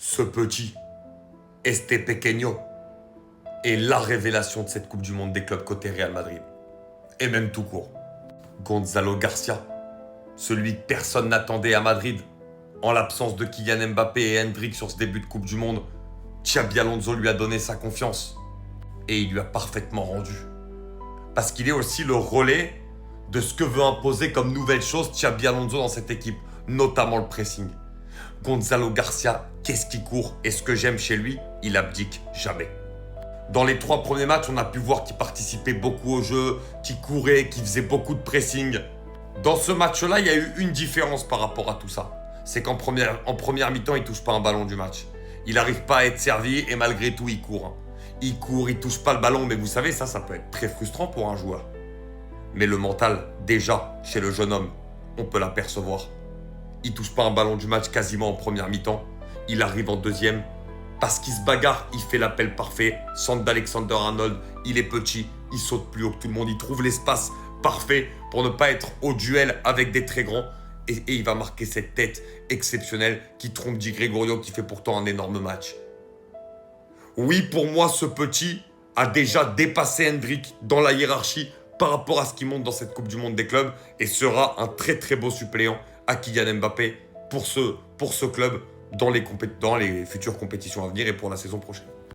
Ce petit, este pequeño, est la révélation de cette Coupe du Monde des clubs côté Real Madrid. Et même tout court. Gonzalo Garcia, celui que personne n'attendait à Madrid. En l'absence de Kylian Mbappé et Hendrick sur ce début de Coupe du Monde, Xabi Alonso lui a donné sa confiance. Et il lui a parfaitement rendu. Parce qu'il est aussi le relais de ce que veut imposer comme nouvelle chose Xabi Alonso dans cette équipe, notamment le pressing. Gonzalo Garcia, qu'est-ce qu'il court? Et ce que j'aime chez lui, il abdique jamais. Dans les 3 premiers matchs, on a pu voir qu'il participait beaucoup au jeu, qu'il courait, qu'il faisait beaucoup de pressing. Dans ce match-là, il y a eu une différence par rapport à tout ça. C'est qu'en première mi-temps, il ne touche pas un ballon du match. Il n'arrive pas à être servi et malgré tout, il court. Il court, il ne touche pas le ballon, mais vous savez, ça peut être très frustrant pour un joueur. Mais le mental, déjà, chez le jeune homme, on peut l'apercevoir. Il ne touche pas un ballon du match quasiment en première mi-temps. Il arrive en deuxième. Parce qu'il se bagarre, il fait l'appel parfait. Centre d'Alexander-Arnold, il est petit, il saute plus haut que tout le monde. Il trouve l'espace parfait pour ne pas être au duel avec des très grands. Et il va marquer cette tête exceptionnelle qui trompe Di Gregorio, qui fait pourtant un énorme match. Oui, pour moi, ce petit a déjà dépassé Hendrick dans la hiérarchie par rapport à ce qu'il monte dans cette Coupe du Monde des clubs et sera un très très beau suppléant à Kylian Mbappé pour ce club dans les futures compétitions à venir et pour la saison prochaine.